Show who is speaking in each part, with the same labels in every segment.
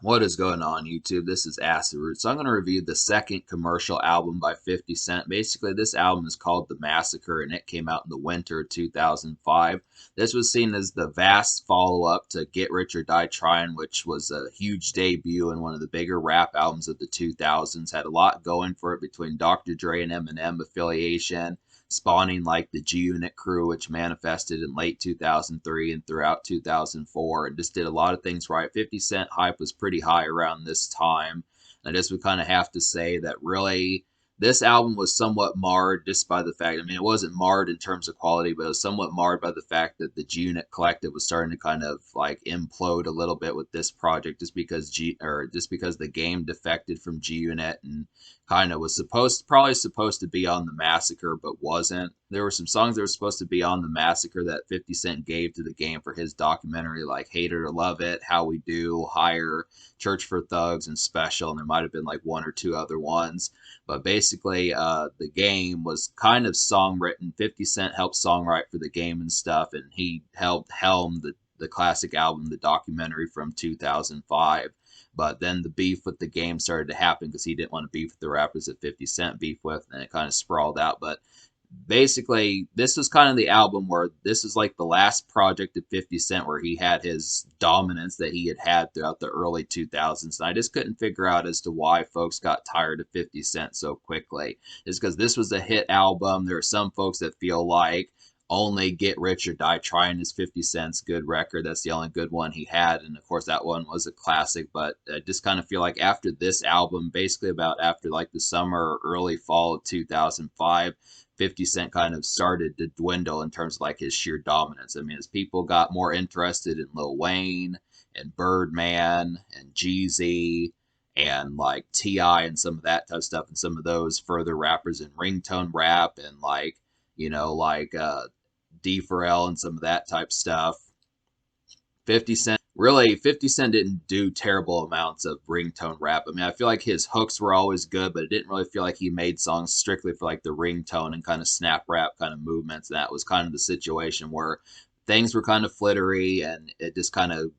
Speaker 1: What is going on, YouTube? This is Acid Root. So I'm going to review the second commercial album by 50 Cent. Basically, this album is called The Massacre, and it came out in the winter of 2005. This was seen as the vast follow-up to Get Rich or Die Trying, which was a huge debut and one of the bigger rap albums of the 2000s. Had a lot going for it between Dr. Dre and Eminem affiliation, spawning like the G Unit crew, which manifested in late 2003 and throughout 2004, and just did a lot of things right. 50 Cent hype was pretty high around this time. I guess we kind of have to say that really this album was somewhat marred just by the fact, I mean, it wasn't marred in terms of quality, but it was somewhat marred by the fact that the G Unit Collective was starting to kind of like implode a little bit with this project just because the game defected from G Unit and kind of was probably supposed to be on the Massacre, but wasn't. There were some songs that were supposed to be on the Massacre that 50 Cent gave to the game for his documentary, like Hate It or Love It, How We Do, Higher, Church for Thugs, and Special, and there might have been like one or two other ones. But basically, the game was kind of songwritten. 50 Cent helped songwrite for the game and stuff, and he helped helm the classic album, the documentary from 2005. But then the beef with the game started to happen because he didn't want to beef with the rappers that 50 Cent beef with, and it kind of sprawled out. But basically, this was kind of the album where this is like the last project of 50 Cent where he had his dominance that he had throughout the early 2000s. And I just couldn't figure out as to why folks got tired of 50 Cent so quickly. It's because this was a hit album. There are some folks that feel like only Get Rich or Die Trying is 50 Cent's good record. That's the only good one he had. And of course, that one was a classic. But I just kind of feel like after this album, basically about after like the summer or early fall of 2005, 50 Cent kind of started to dwindle in terms of like his sheer dominance. I mean, as people got more interested in Lil Wayne and Birdman and Jeezy and like T.I. and some of that type of stuff, and some of those further rappers in ringtone rap and like, D for L and some of that type stuff. 50 Cent didn't do terrible amounts of ringtone rap. I mean, I feel like his hooks were always good, but it didn't really feel like he made songs strictly for like the ringtone and kind of snap rap kind of movements. And that was kind of the situation where things were kind of flittery and it just kind of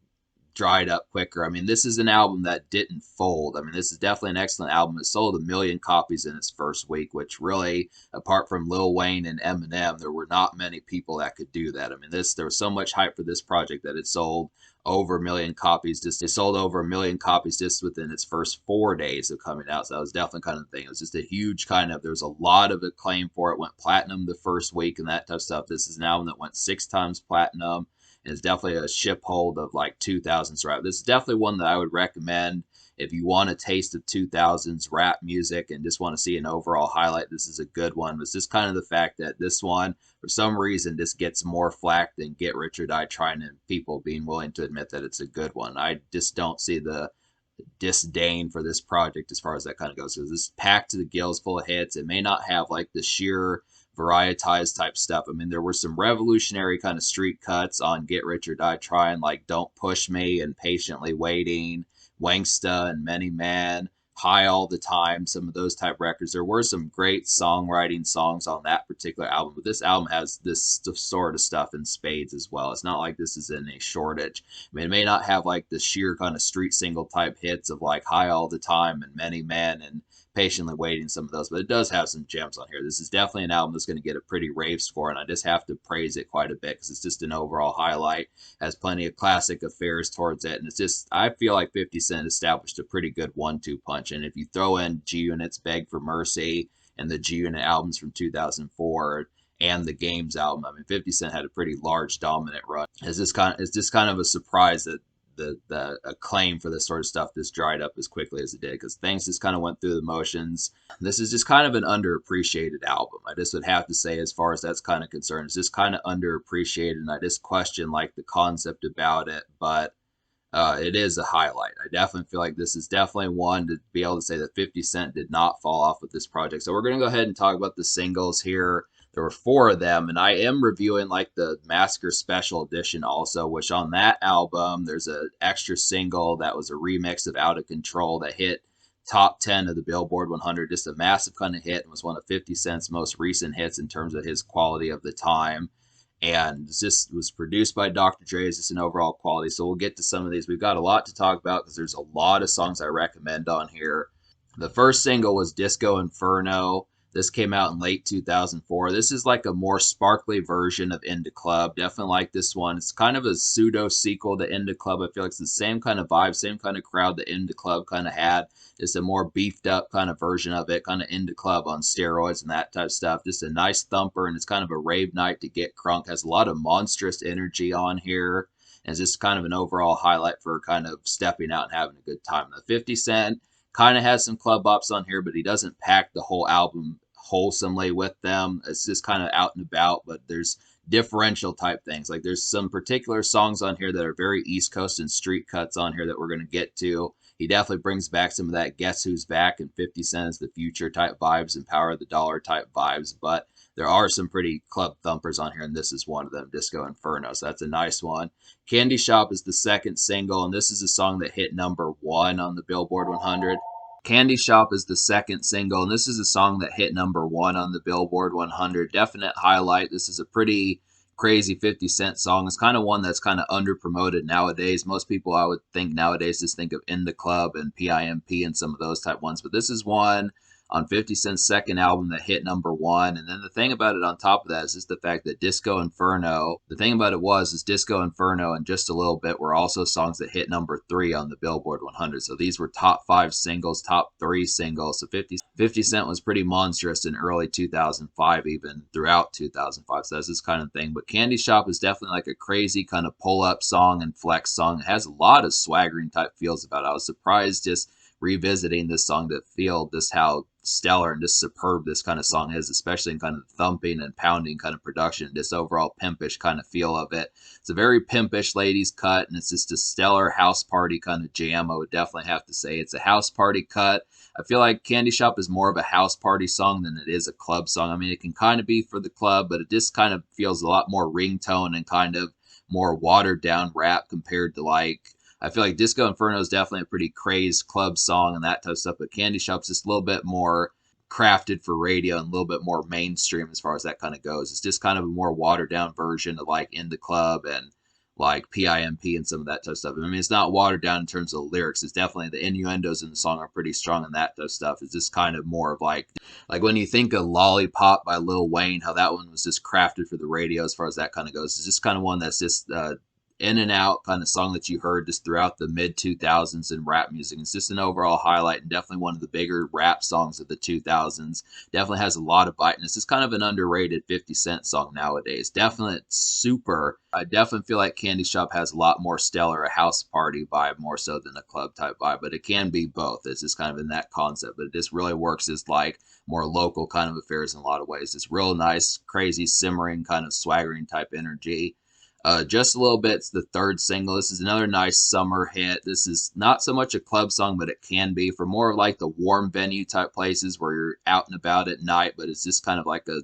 Speaker 1: dried up quicker. I mean, this is an album that didn't fold. I mean, this is definitely an excellent album. It sold 1 million copies in its first week, which really, apart from Lil Wayne and Eminem, there were not many people that could do that. I mean, there was so much hype for this project that it sold over 1 million copies. It sold over 1 million copies just within its first 4 days of coming out. So that was definitely kind of the thing. It was just a huge kind of, there's a lot of acclaim for it. Went platinum the first week and that type of stuff. This is an album that went 6 times platinum. It's definitely a ship hold of like 2000s rap. This is definitely one that I would recommend if you want a taste of 2000s rap music and just want to see an overall highlight. This is a good one. It's just kind of the fact that this one, for some reason, just gets more flack than Get Rich or Die Trying, and people being willing to admit that it's a good one. I just don't see the disdain for this project as far as that kind of goes, because it's packed to the gills full of hits. It may not have like the sheer varietized type stuff. I mean, there were some revolutionary kind of street cuts on Get Rich or Die Trying, like Don't Push Me and Patiently Waiting, Wangsta and Many Men, High All the Time, some of those type records. There were some great songwriting songs on that particular album, but this album has this sort of stuff in spades as well. It's not like this is in a shortage. I mean, it may not have like the sheer kind of street single type hits of like High All the Time and Many Men and Patiently Waiting, some of those, but it does have some gems on here. This is definitely an album that's going to get a pretty rave score, and I just have to praise it quite a bit because it's just an overall highlight. Has plenty of classic affairs towards it, and it's just, I feel like 50 Cent established a pretty good 1-2 punch. And if you throw in G Unit's Beg for Mercy and the G Unit albums from 2004 and the Games album, I mean, 50 Cent had a pretty large dominant run. It's just kind of a surprise that the acclaim for this sort of stuff just dried up as quickly as it did, because things just kind of went through the motions. This is just kind of an underappreciated album. I just would have to say, as far as that's kind of concerned, it's just kind of underappreciated, and I just question like the concept about it, but it is a highlight. I definitely feel like this is definitely one to be able to say that 50 Cent did not fall off with this project. So we're going to go ahead and talk about the singles here. There were 4 of them, and I am reviewing like the Massacre Special Edition also, which on that album, there's an extra single that was a remix of Out of Control that hit top 10 of the Billboard 100. Just a massive kind of hit, and was one of 50 Cent's most recent hits in terms of his quality of the time. and just was produced by Dr. Dre. It's just an overall quality. So we'll get to some of these. We've got a lot to talk about because there's a lot of songs I recommend on here. The first single was Disco Inferno. This came out in late 2004. This is like a more sparkly version of Into Club. Definitely like this one. It's kind of a pseudo sequel to Into Club. I feel like it's the same kind of vibe, same kind of crowd that Into Club kind of had. Just a more beefed up kind of version of it, kind of Into Club on steroids and that type of stuff. Just a nice thumper, and it's kind of a rave night to get crunk. Has a lot of monstrous energy on here. And it's just kind of an overall highlight for kind of stepping out and having a good time. The 50 Cent kind of has some club bops on here, but he doesn't pack the whole album wholesomely with them. It's just kind of out and about, but there's differential type things. Like there's some particular songs on here that are very East Coast and street cuts on here that we're going to get to. He definitely brings back some of that Guess Who's Back and 50 Cent is the Future type vibes and Power of the Dollar type vibes, but there are some pretty club thumpers on here, and this is one of them, Disco Inferno. So that's a nice one. Candy Shop is the second single, and this is a song that hit #1 on the Billboard 100. Candy Shop is the second single, and this is a song that hit #1 on the Billboard 100. Definite highlight. This is a pretty crazy 50 Cent song. It's kind of one that's kind of under promoted nowadays. Most people, I would think nowadays, just think of In the Club and PIMP and some of those type ones, but this is one on 50 Cent's second album that hit #1. And then the thing about it on top of that is just the fact that Disco Inferno, the thing about it is Disco Inferno and Just a Little Bit were also songs that hit #3 on the Billboard 100. So these were top 5 singles, top 3 singles. So 50 Cent was pretty monstrous in early 2005, even throughout 2005. So that's this kind of thing. But Candy Shop is definitely like a crazy kind of pull up song and flex song. It has a lot of swaggering type feels about it. I was surprised just revisiting this song to feel just how stellar and just superb this kind of song is, especially in kind of thumping and pounding kind of production, this overall pimpish kind of feel of it. It's a very pimpish ladies cut, and it's just a stellar house party kind of jam. I would definitely have to say it's a house party cut. I feel like Candy Shop is more of a house party song than it is a club song. I mean, it can kind of be for the club, but it just kind of feels a lot more ringtone and kind of more watered down rap compared to like, I feel like Disco Inferno is definitely a pretty crazed club song and that type of stuff, but Candy Shop's just a little bit more crafted for radio and a little bit more mainstream as far as that kind of goes. It's just kind of a more watered down version of like In the Club and like PIMP and some of that type of stuff. I mean, it's not watered down in terms of lyrics. It's definitely the innuendos in the song are pretty strong and that type of stuff. It's just kind of more of like when you think of Lollipop by Lil Wayne, how that one was just crafted for the radio as far as that kind of goes. It's just kind of one that's just in and out kind of song that you heard just throughout the mid 2000s in rap music. It's just an overall highlight and definitely one of the bigger rap songs of the 2000s. Definitely has a lot of bite, and it's just kind of an underrated 50 Cent song nowadays. Definitely super. I definitely feel like Candy Shop has a lot more stellar a house party vibe more so than a club type vibe, but it can be both. It's just kind of in that concept, but it just really works as like more local kind of affairs in a lot of ways. It's real nice, crazy, simmering kind of swaggering type energy. Just a Little Bit's the third single. This is another nice summer hit. This is not so much a club song, but it can be for more of like the warm venue type places where you're out and about at night, but it's just kind of like a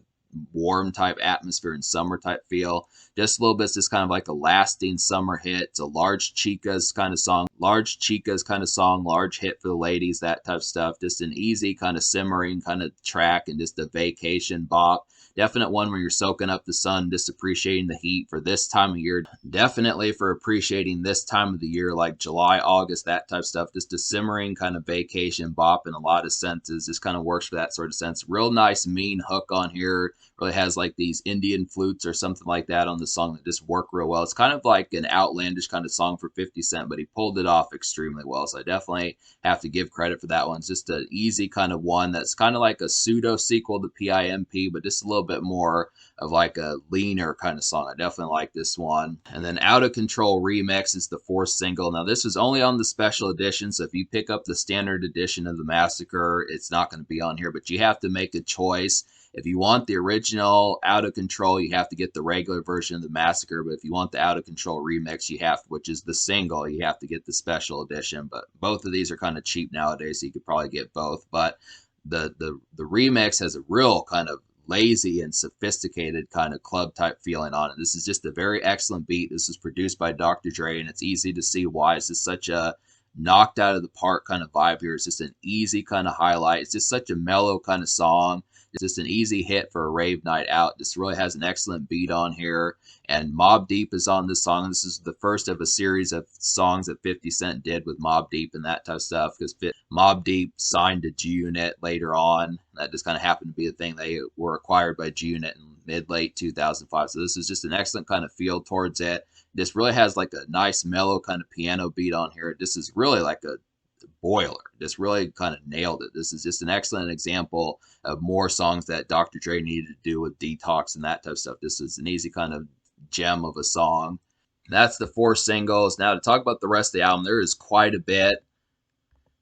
Speaker 1: warm type atmosphere and summer type feel. Just a Little Bit's just kind of like a lasting summer hit. It's a large chicas kind of song, large hit for the ladies, that type of stuff. Just an easy kind of simmering kind of track and just a vacation bop. Definite one where you're soaking up the sun, just appreciating the heat for this time of year. Definitely for appreciating this time of the year, like July, August, that type of stuff. Just a simmering kind of vacation bop in a lot of senses. Just kind of works for that sort of sense. Real nice mean hook on here. Really has like these Indian flutes or something like that on the song that just work real well. It's kind of like an outlandish kind of song for 50 Cent, but he pulled it off extremely well. So I definitely have to give credit for that one. It's just an easy kind of one that's kind of like a pseudo sequel to PIMP, but just a little bit more of like a leaner kind of song. I definitely like this one. And then Out of Control Remix is the fourth single. Now this was only on the special edition, so if you pick up the standard edition of the Massacre, it's not going to be on here, but you have to make a choice. If you want the original Out of Control, you have to get the regular version of the Massacre. But if you want the Out of Control remix, which is the single, you have to get the special edition. But both of these are kind of cheap nowadays, so you could probably get both. But the remix has a real kind of lazy and sophisticated kind of club type feeling on it. This is just a very excellent beat. This is produced by Dr. Dre, and it's easy to see why. It's just such a knocked out of the park kind of vibe here. It's just an easy kind of highlight. It's just such a mellow kind of song. It's just an easy hit for a rave night out. Just really has an excellent beat on here. And Mobb Deep is on this song. This is the first of a series of songs that 50 Cent did with Mobb Deep and that type of stuff, because Mobb Deep signed to G Unit later on. That just kind of happened to be a thing. They were acquired by G Unit in mid-late 2005. So this is just an excellent kind of feel towards it. This really has like a nice mellow kind of piano beat on here. This is really like a boiler. Just really kind of nailed it. This is just an excellent example of more songs that Dr. Dre needed to do with Detox and that type of stuff. This is an easy kind of gem of a song. That's the 4 singles. Now to talk about the rest of the album, there is quite a bit.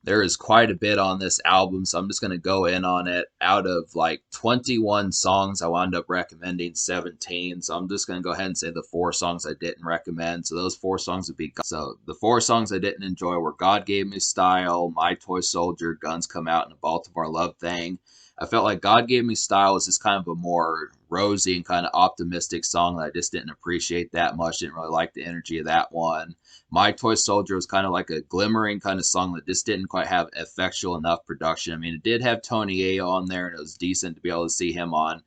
Speaker 1: There is quite a bit on this album, so I'm just going to go in on it. Out of like 21 songs, I wound up recommending 17. So I'm just going to go ahead and say the 4 songs I didn't recommend. So those 4 songs would be, so the 4 songs I didn't enjoy were God Gave Me Style, My Toy Soldier, Guns Come Out, and a Baltimore Love Thing. I felt like God Gave Me Style was just kind of a more rosy and kind of optimistic song that I just didn't appreciate that much. Didn't really like the energy of that one. My Toy Soldier was kind of like a glimmering kind of song that just didn't quite have effectual enough production. I mean, it did have Tony Ayo on there, and it was decent to be able to see him on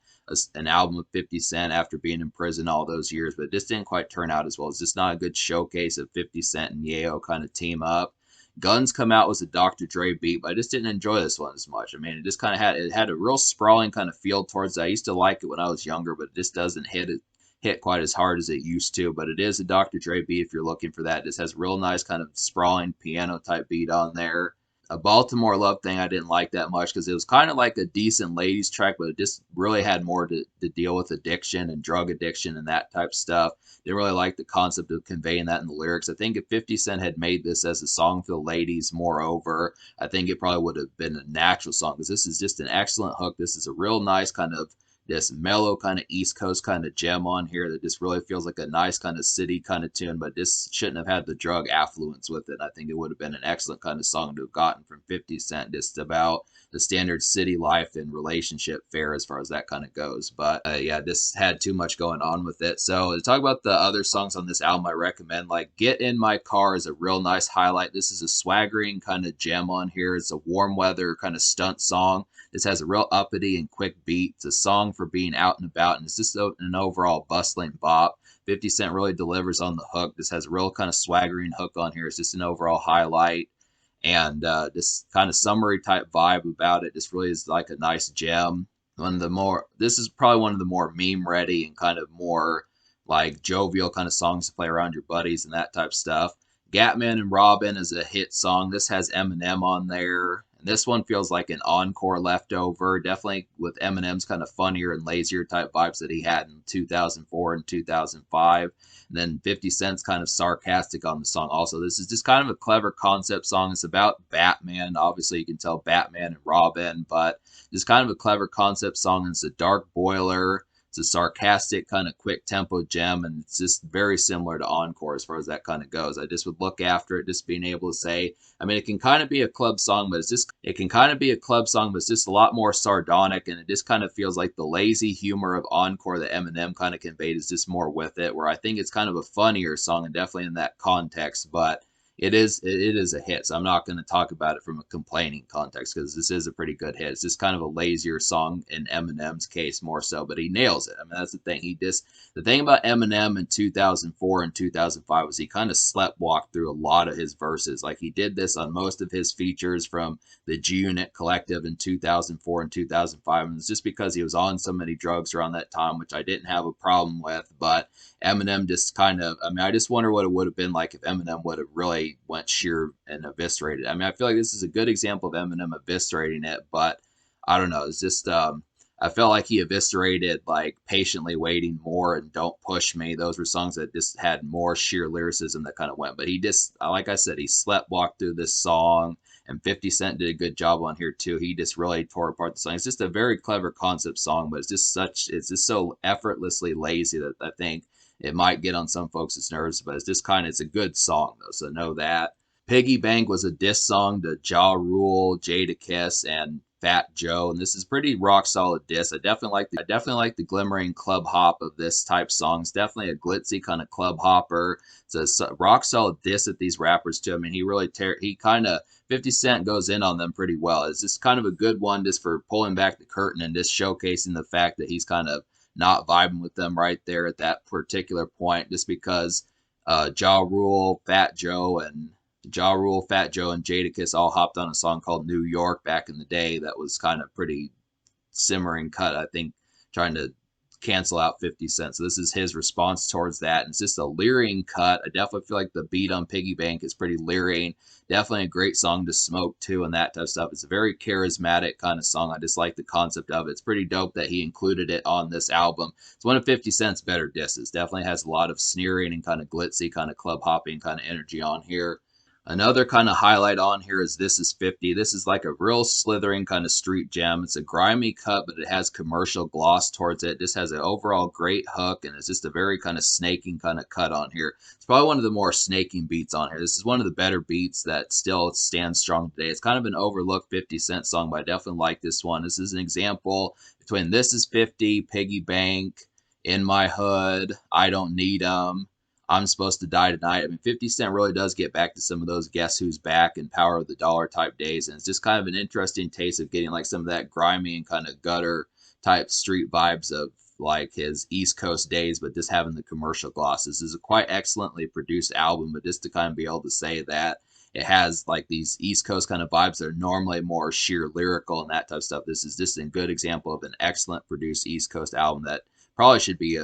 Speaker 1: an album with 50 Cent after being in prison all those years, but it just didn't quite turn out as well. It's just not a good showcase of 50 Cent and Yayo kind of team up. Guns Come Out was a Dr. Dre beat, but I just didn't enjoy this one as much. I mean, it just kind of had a real sprawling kind of feel towards it. I used to like it when I was younger, but it just doesn't hit quite as hard as it used to. But it is a Dr. Dre beat if you're looking for that. It just has a real nice kind of sprawling piano type beat on there. A Baltimore Love Thing I didn't like that much because it was kind of like a decent ladies track, but it just really had more to deal with addiction and drug addiction and that type of stuff. Didn't really like the concept of conveying that in the lyrics. I think if 50 Cent had made this as a song for the ladies, moreover, I think it probably would have been a natural song, because this is just an excellent hook. This is a real nice kind of this mellow kind of East Coast kind of gem on here that just really feels like a nice kind of city kind of tune, but this shouldn't have had the drug affluence with it. I think it would have been an excellent kind of song to have gotten from 50 Cent, just about the standard city life and relationship fare as far as that kind of goes. But yeah, this had too much going on with it. So to talk about the other songs on this album, I recommend like Get In My Car is a real nice highlight. This is a swaggering kind of gem on here. It's a warm weather kind of stunt song. This has a real uppity and quick beat. It's a song for being out and about, and it's just an overall bustling bop. 50 Cent really delivers on the hook. This has a real kind of swaggering hook on here. It's just an overall highlight. And this kind of summery type vibe about it just really is like a nice gem. This is probably one of the more meme ready and kind of more like jovial kind of songs to play around your buddies and that type of stuff. Gatman and Robin is a hit song. This has Eminem on there. And this one feels like an encore leftover, definitely with Eminem's kind of funnier and lazier type vibes that he had in 2004 and 2005. And then 50 Cent's kind of sarcastic on the song also. This is just kind of a clever concept song. It's about Batman. Obviously, you can tell Batman and Robin, but just kind of a clever concept song. It's a dark boiler. It's a sarcastic kind of quick tempo gem, and it's just very similar to Encore as far as that kind of goes. I just would look after it, just being able to say, I mean, it can kind of be a club song, but it can kind of be a club song, but it's just a lot more sardonic, and it just kind of feels like the lazy humor of Encore that Eminem kind of conveyed is just more with it, where I think it's kind of a funnier song, and definitely in that context, but it is a hit, so I'm not going to talk about it from a complaining context, because this is a pretty good hit. It's just kind of a lazier song in Eminem's case more so, but he nails it. I mean, that's the thing. The thing about Eminem in 2004 and 2005 was he kind of sleptwalked through a lot of his verses. Like, he did this on most of his features from the G Unit Collective in 2004 and 2005, and it's just because he was on so many drugs around that time, which I didn't have a problem with, but Eminem just kind of, I mean, I just wonder what it would have been like if Eminem would have really went sheer and eviscerated. I mean, I feel like this is a good example of Eminem eviscerating it, but I don't know. It's just, I felt like he eviscerated like Patiently Waiting more and Don't Push Me. Those were songs that just had more sheer lyricism that kind of went, but he just, like I said, he sleptwalked through this song. And 50 Cent did a good job on here too. He just really tore apart the song. It's just a very clever concept song, but it's just so effortlessly lazy that I think it might get on some folks' nerves, but it's a good song though, so know that. Piggy Bank was a diss song to Ja Rule, Jadakiss, and Fat Joe, and this is pretty rock solid diss. I definitely like the glimmering club hop of this type song. It's definitely a glitzy kind of club hopper. It's a rock solid diss at these rappers too. I mean, he kind of 50 Cent goes in on them pretty well. It's just kind of a good one just for pulling back the curtain and just showcasing the fact that he's kind of not vibing with them right there at that particular point, just because Ja Rule, Fat Joe, and Ja Rule, Fat Joe, and Jadakiss all hopped on a song called New York back in the day that was kind of pretty simmering cut, I think, trying to cancel out 50 Cent. So this is his response towards that. And it's just a leering cut. I definitely feel like the beat on Piggy Bank is pretty leering. Definitely a great song to smoke to and that type of stuff. It's a very charismatic kind of song. I just like the concept of it. It's pretty dope that he included it on this album. It's one of 50 Cent's better disses. Definitely has a lot of sneering and kind of glitzy, kind of club hopping kind of energy on here. Another kind of highlight on here is This Is 50. This is like a real slithering kind of street gem. It's a grimy cut, but it has commercial gloss towards it. This has an overall great hook, and it's just a very kind of snaking kind of cut on here. It's probably one of the more snaking beats on here. This is one of the better beats that still stands strong today. It's kind of an overlooked 50 Cent song, but I definitely like this one. This is an example between This Is 50, Piggy Bank, In My Hood, I Don't Need 'Em, I'm Supposed to Die Tonight. I mean, 50 Cent really does get back to some of those Guess Who's Back and Power of the Dollar type days. And it's just kind of an interesting taste of getting like some of that grimy and kind of gutter type street vibes of like his East Coast days, but just having the commercial gloss. This is a quite excellently produced album, but just to kind of be able to say that it has like these East Coast kind of vibes that are normally more sheer lyrical and that type of stuff. This is just a good example of an excellent produced East Coast album that probably should be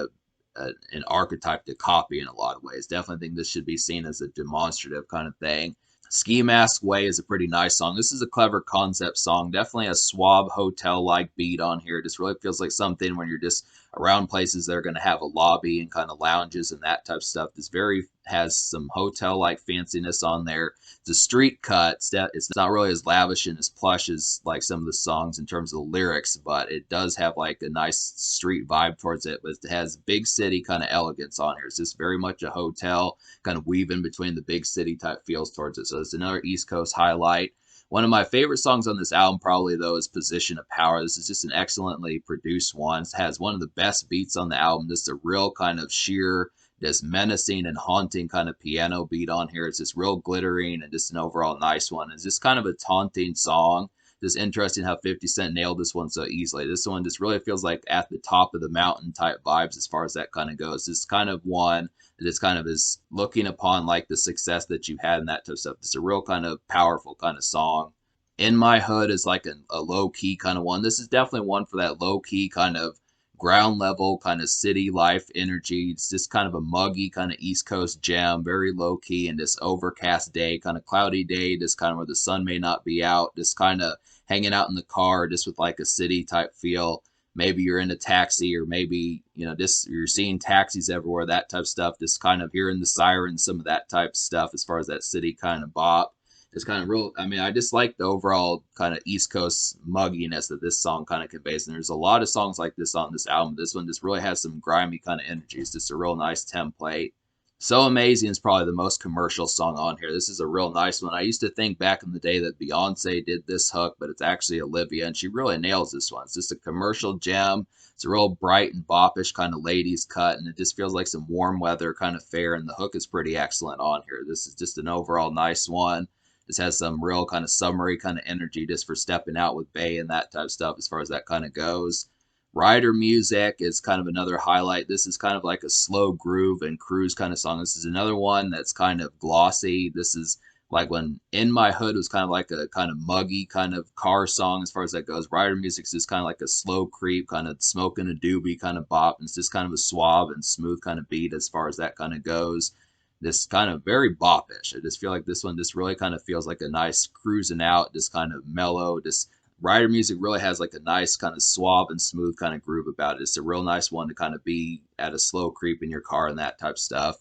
Speaker 1: an archetype to copy in a lot of ways. Definitely think this should be seen as a demonstrative kind of thing. Ski Mask Way is a pretty nice song. This is a clever concept song. Definitely a suave hotel-like beat on here. It just really feels like something when you're just around places that are going to have a lobby and kind of lounges and that type of stuff. This very has some hotel-like fanciness on there. It's a street cut. It's not really as lavish and as plush as like some of the songs in terms of the lyrics, but it does have like a nice street vibe towards it. But it has big city kind of elegance on here. It's just very much a hotel, kind of weaving between the big city type feels towards it. So it's another East Coast highlight. One of my favorite songs on this album, probably though, is Position of Power. This is just an excellently produced one. It has one of the best beats on the album. This is a real kind of sheer, just menacing and haunting kind of piano beat on here. It's just real glittering and just an overall nice one. It's just kind of a taunting song. Just interesting how 50 Cent nailed this one so easily. This one just really feels like at the top of the mountain type vibes as far as that kind of goes. It's kind of one that just kind of is looking upon like the success that you've had and that type of stuff. It's a real kind of powerful kind of song. In My Hood is like a low key kind of one. This is definitely one for that low key kind of ground level kind of city life energy. It's just kind of a muggy kind of East Coast jam, very low key and this overcast day, kind of cloudy day, just kind of where the sun may not be out, just kind of hanging out in the car, just with like a city type feel. Maybe you're in a taxi, or maybe just you're seeing taxis everywhere, that type of stuff. Just kind of hearing the sirens, some of that type of stuff as far as that city kind of bop. It's kind of real. I mean, I just like the overall kind of East Coast mugginess that this song kind of conveys. And there's a lot of songs like this on this album. This one just really has some grimy kind of energy. It's just a real nice template. So Amazing is probably the most commercial song on here. This is a real nice one. I used to think back in the day that Beyonce did this hook, but it's actually Olivia, and she really nails this one. It's just a commercial gem. It's a real bright and boppish kind of ladies cut, and it just feels like some warm weather kind of fare, and the hook is pretty excellent on here. This is just an overall nice one. This has some real kind of summery kind of energy just for stepping out with Bay and that type of stuff as far as that kind of goes. Rider Music is kind of another highlight. This is kind of like a slow groove and cruise kind of song. This is another one that's kind of glossy. This is like when In My Hood was kind of like a kind of muggy kind of car song as far as that goes. Rider Music is just kind of like a slow creep, kind of smoking a doobie kind of bop. And it's just kind of a suave and smooth kind of beat as far as that kind of goes. This kind of very boppish. I just feel like this one just really kind of feels like a nice cruising out, just kind of mellow. Just Rider Music really has like a nice kind of suave and smooth kind of groove about it. It's a real nice one to kind of be at a slow creep in your car and that type of stuff.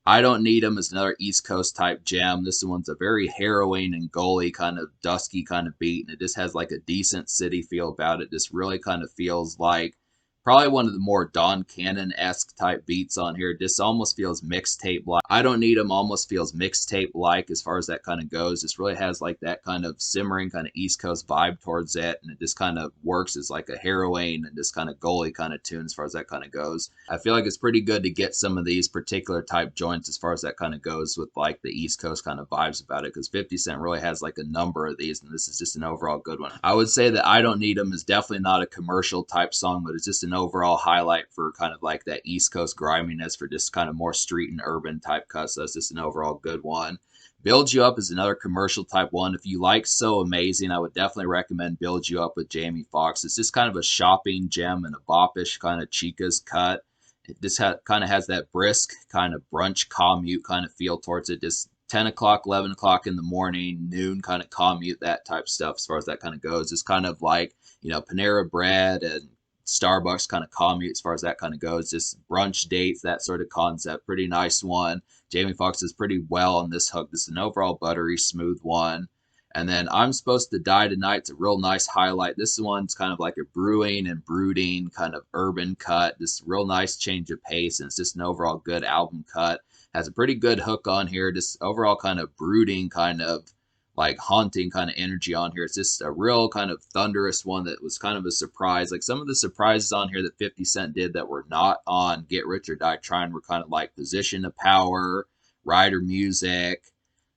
Speaker 1: I Don't Need 'Em is another East Coast type jam. This one's a very harrowing and gully kind of dusky kind of beat, and it just has like a decent city feel about it. Just really kind of feels like probably one of the more Don Cannon-esque type beats on here. This almost feels mixtape like. I Don't Need 'Em almost feels mixtape like as far as that kind of goes. This really has like that kind of simmering kind of East Coast vibe towards it, and it just kind of works as like a harrowing and just kind of goalie kind of tune as far as that kind of goes. I feel like it's pretty good to get some of these particular type joints as far as that kind of goes with like the East Coast kind of vibes about it, because 50 Cent really has like a number of these, and this is just an overall good one. I would say that I Don't Need 'Em is definitely not a commercial type song, but it's just an overall highlight for kind of like that East Coast griminess for just kind of more street and urban type cuts. So that's just an overall good one. Build You Up is another commercial type one. If you like So Amazing, I would definitely recommend Build You Up with Jamie Foxx. It's just kind of a shopping gem and a boppish kind of Chica's cut. It just kind of has that brisk kind of brunch commute kind of feel towards it. Just 10 o'clock, 11 o'clock in the morning, noon kind of commute, that type stuff as far as that kind of goes. It's kind of like, Panera Bread and Starbucks kind of commute as far as that kind of goes. Just brunch dates, that sort of concept. Pretty nice one. Jamie Foxx is pretty well on this hook. This is an overall buttery, smooth one. And then I'm Supposed to Die Tonight. It's a real nice highlight. This one's kind of like a brewing and brooding kind of urban cut. Just real nice change of pace, and it's just an overall good album cut. Has a pretty good hook on here. Just overall kind of brooding, kind of like haunting kind of energy on here. It's just a real kind of thunderous one that was kind of a surprise. Like some of the surprises on here that 50 Cent did that were not on Get Rich or Die Trying were kind of like Position of Power, Rider Music,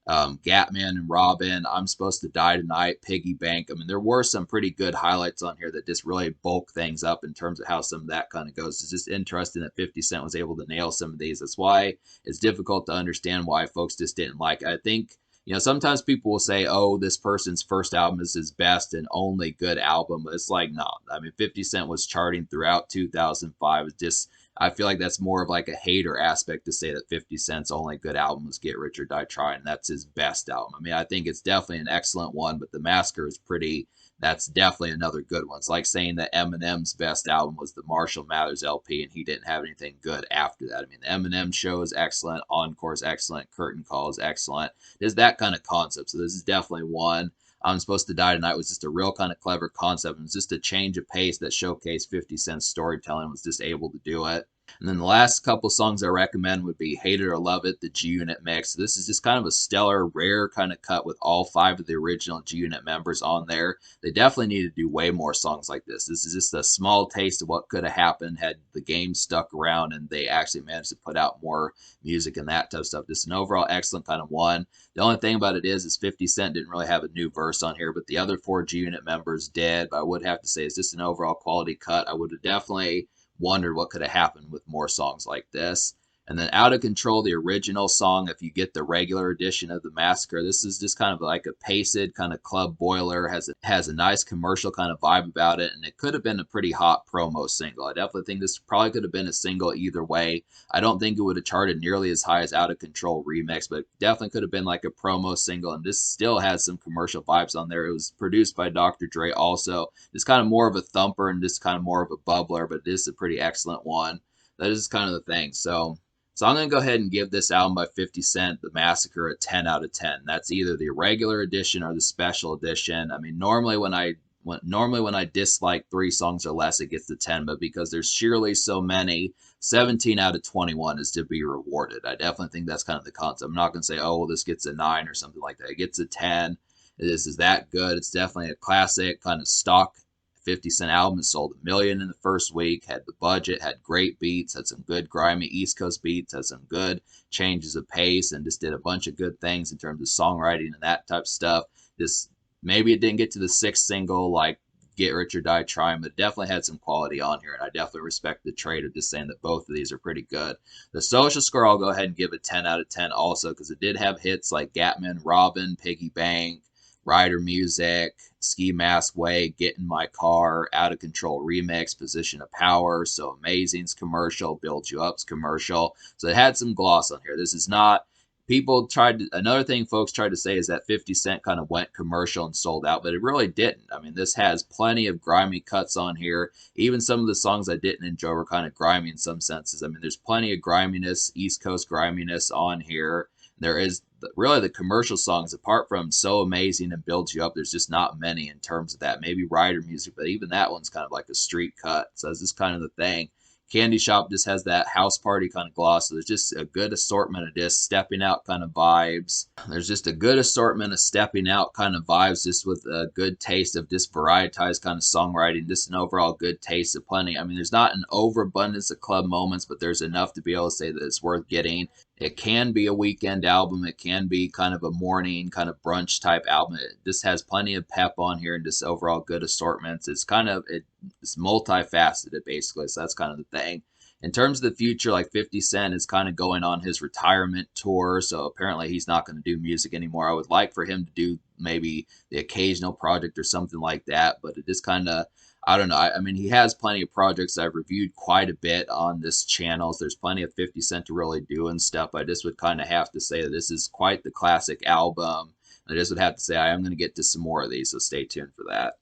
Speaker 1: Gatman and Robin, I'm Supposed to Die Tonight, Piggy Bank. I mean, there were some pretty good highlights on here that just really bulk things up in terms of how some of that kind of goes. It's just interesting that 50 Cent was able to nail some of these. That's why it's difficult to understand why folks just didn't like it. I think, sometimes people will say, oh, this person's first album is his best and only good album. But it's like, no. I mean, 50 Cent was charting throughout 2005. It's just, I feel like that's more of like a hater aspect to say that 50 Cent's only good album was Get Rich or Die Trying, and that's his best album. I mean, I think it's definitely an excellent one, but The Massacre is that's definitely another good one. It's like saying that Eminem's best album was the Marshall Mathers LP, and he didn't have anything good after that. I mean, the Eminem show is excellent, Encore is excellent, Curtain Call is excellent. There's that kind of concept, so this is definitely one. I'm Supposed to Die Tonight was just a real kind of clever concept. It was just a change of pace that showcased 50 Cent's storytelling, was just able to do it. And then the last couple songs I recommend would be Hate It or Love It, the G Unit mix. This is just kind of a stellar, rare kind of cut with all 5 of the original G Unit members on there. They definitely need to do way more songs like this. This is just a small taste of what could have happened had the game stuck around and they actually managed to put out more music and that type of stuff. Just an overall excellent kind of one. The only thing about it is 50 Cent didn't really have a new verse on here, but the other 4 G Unit members did. But I would have to say it's just an overall quality cut. I would have definitely wondered what could have happened with more songs like this. And then Out of Control, the original song, if you get the regular edition of The Massacre, this is just kind of like a paced kind of club boiler, has a nice commercial kind of vibe about it, and it could have been a pretty hot promo single. I definitely think this probably could have been a single either way. I don't think it would have charted nearly as high as Out of Control Remix, but definitely could have been like a promo single, and this still has some commercial vibes on there. It was produced by Dr. Dre also. It's kind of more of a thumper and just kind of more of a bubbler, but it is a pretty excellent one. That is kind of the thing. So I'm going to go ahead and give this album by 50 Cent, The Massacre, a 10 out of 10. That's either the regular edition or the special edition. I mean, normally when I dislike 3 songs or less, it gets the 10, but because there's sheerly so many, 17 out of 21 is to be rewarded. I definitely think that's kind of the concept. I'm not going to say, oh, well, this gets a 9 or something like that. It gets a 10. This is that good. It's definitely a classic kind of stock 50 Cent album. It sold 1 million in the first week, had the budget, had great beats, had some good grimy East Coast beats, had some good changes of pace, and just did a bunch of good things in terms of songwriting and that type of stuff. Just maybe it didn't get to the 6th single like Get Rich or Die Trying, but it definitely had some quality on here, and I definitely respect the trade of just saying that both of these are pretty good. The Social Score, I'll go ahead and give a 10 out of 10 also, because it did have hits like Gatman, Robin, Piggy Bank, Rider Music, Ski Mask Way, Get in My Car, Out of Control Remix, Position of Power, So Amazing's commercial, Build You Up's commercial. So it had some gloss on here. This is not, another thing folks tried to say is that 50 Cent kind of went commercial and sold out, but it really didn't. I mean, this has plenty of grimy cuts on here. Even some of the songs I didn't enjoy were kind of grimy in some senses. I mean, there's plenty of griminess, East Coast griminess on here. there is really the commercial songs, apart from So Amazing and Builds You Up, there's just not many in terms of that. Maybe Rider Music, but even that one's kind of like a street cut. So it's just kind of the thing. Candy Shop just has that house party kind of gloss. So there's just a good assortment of just stepping out kind of vibes. There's just a good assortment of stepping out kind of vibes, just with a good taste of just varietized kind of songwriting, just an overall good taste of plenty. I mean, there's not an overabundance of club moments, but there's enough to be able to say that it's worth getting. It can be a weekend album. It can be kind of a morning, kind of brunch type album. It just has plenty of pep on here and just overall good assortments. It's multifaceted basically. So that's kind of the thing. In terms of the future, like 50 Cent is kind of going on his retirement tour. So apparently he's not going to do music anymore. I would like for him to do maybe the occasional project or something like that. But it just kind of, I don't know. I mean, he has plenty of projects I've reviewed quite a bit on this channel. So there's plenty of 50 Cent to really do and stuff. I just would kind of have to say that this is quite the classic album. I just would have to say I am going to get to some more of these, so stay tuned for that.